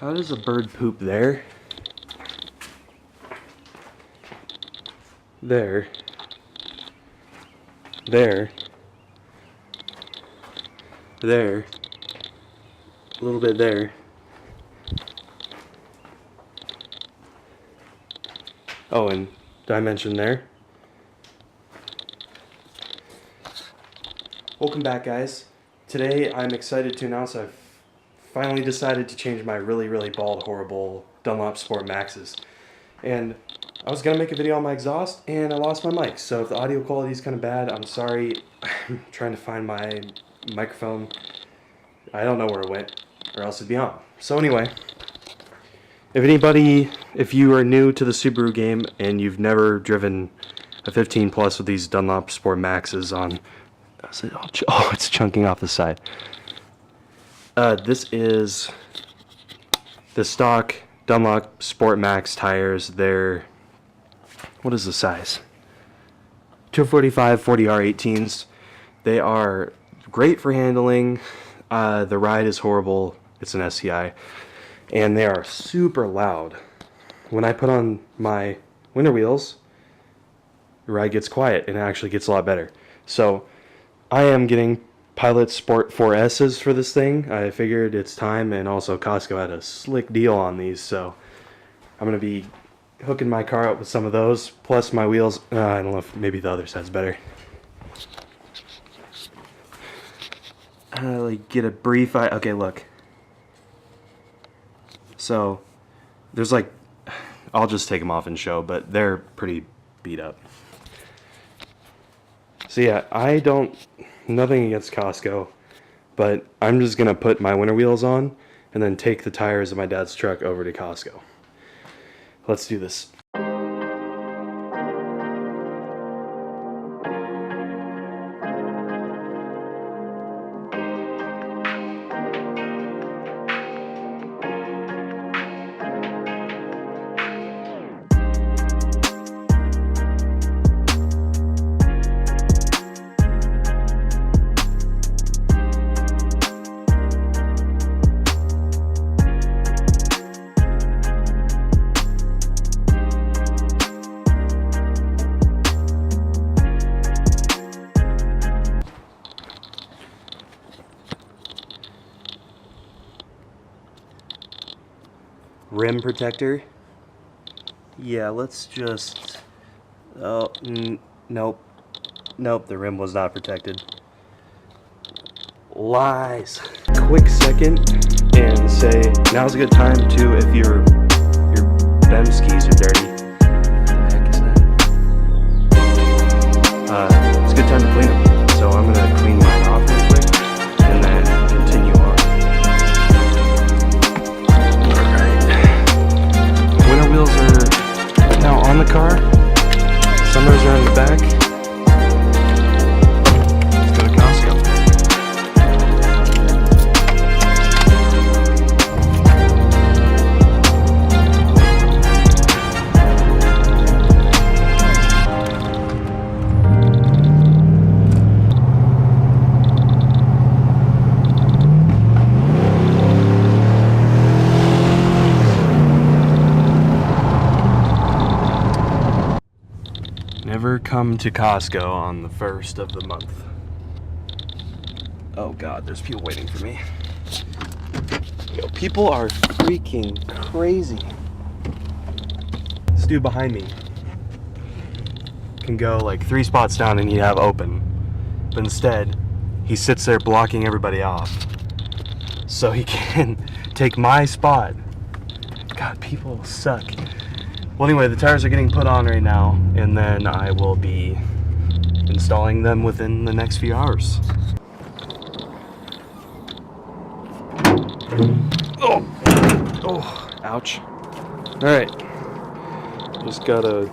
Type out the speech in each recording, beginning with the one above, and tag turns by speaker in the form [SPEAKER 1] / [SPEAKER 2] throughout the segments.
[SPEAKER 1] How does a bird poop there? There. There. There. A little bit there. Oh, and did I mention there? Welcome back, guys. Today I'm excited to announce I've finally decided to change my really bald, horrible Dunlop Sport Maxes. And I was going to make a video on my exhaust and I lost my mic. So if the audio quality is kind of bad, I'm sorry. I'm trying to find my microphone. I don't know where it went or else it'd be on. So anyway, if you are new to the Subaru game and you've never driven a 15 plus with these Dunlop Sport Maxes on, oh, it's chunking off the side. This is the stock Dunlop Sport Max tires. They're, what is the size? 245 40R18s. They are great for handling. The ride is horrible. It's an STI. And they are super loud. When I put on my winter wheels, the ride gets quiet and it actually gets a lot better. So I am getting Pilot Sport 4S's for this thing. I figured it's time, and also Costco had a slick deal on these, so I'm going to be hooking my car up with some of those, plus my wheels. I don't know if maybe the other side's better. Like get a brief okay, look. So there's like, I'll just take them off and show, but they're pretty beat up. So yeah, nothing against Costco, but I'm just gonna put my winter wheels on and then take the tires of my dad's truck over to Costco. Let's do this. Rim protector. Yeah, let's just, oh, nope, the rim was not protected. Lies. Quick second and say, now's a good time to, if your BEM skis are dirty. What the heck is that? It's a good time to clean them. So I'm gonna clean mine off real quick and then continue on. Wheels are now on the car. Summers are in the back. Let's go to Costco. Never come to Costco on the 1st of the month. Oh God, there's people waiting for me. Yo, people are freaking crazy. This dude behind me can go like 3 spots down and he'd have open. But instead, he sits there blocking everybody off so he can take my spot. God, people suck. Well, anyway, the tires are getting put on right now, and then I will be installing them within the next few hours. Oh, ouch. All right, just gotta.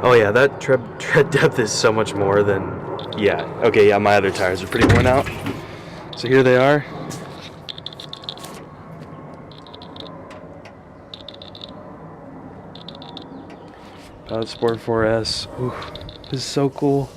[SPEAKER 1] Oh yeah, that tread depth is so much more than. Yeah. Okay. Yeah, my other tires are pretty worn out. So here they are. Sport 4S. Ooh, this is so cool.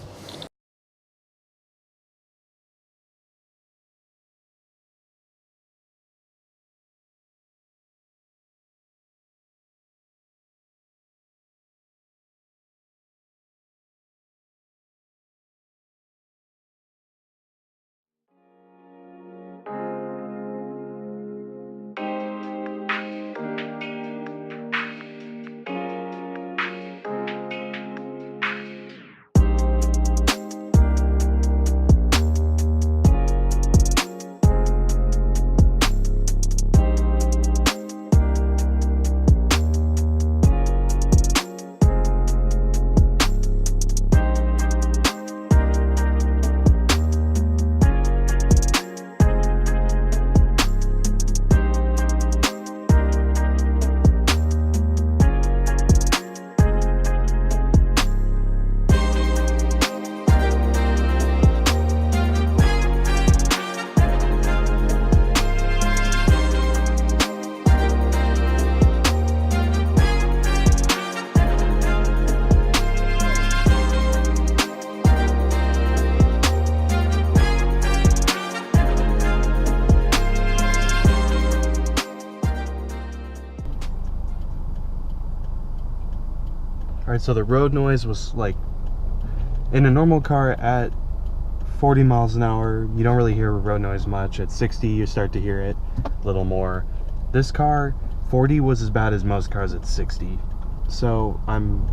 [SPEAKER 1] Alright, so the road noise was like, in a normal car at 40 miles an hour, you don't really hear road noise much. At 60, you start to hear it a little more. This car, 40 was as bad as most cars at 60. So I'm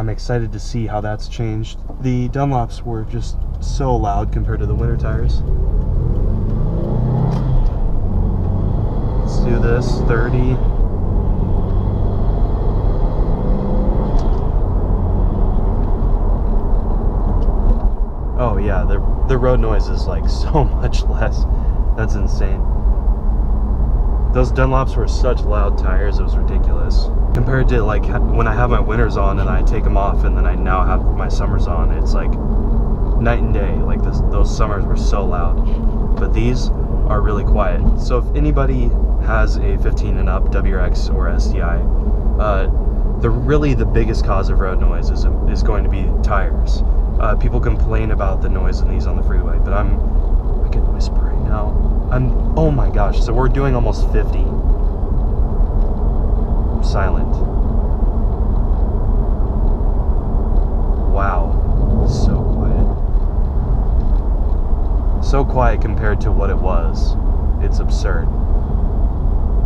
[SPEAKER 1] excited to see how that's changed. The Dunlops were just so loud compared to the winter tires. Let's do this, 30. Oh yeah, the road noise is like so much less. That's insane. Those Dunlops were such loud tires, it was ridiculous. Compared to like when I have my winters on and I take them off and then I now have my summers on, it's like night and day. Like those summers were so loud. But these are really quiet. So if anybody has a 15 and up WRX or STI, really the biggest cause of road noise is going to be tires. People complain about the noise in these on the freeway, but I can whisper right now. Oh my gosh, so we're doing almost 50. Silent. Wow, so quiet. So quiet compared to what it was. It's absurd.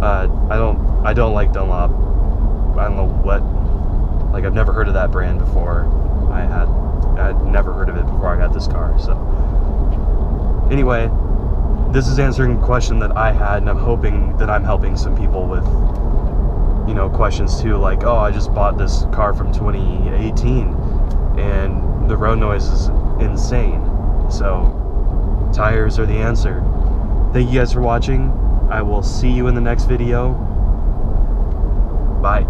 [SPEAKER 1] I don't like Dunlop. I don't know what, like I've never heard of that brand before. I'd never heard of it before I got this car, so. Anyway, this is answering a question that I had, and I'm hoping that I'm helping some people with, you know, questions too, like, oh, I just bought this car from 2018, and the road noise is insane. So, tires are the answer. Thank you guys for watching. I will see you in the next video. Bye.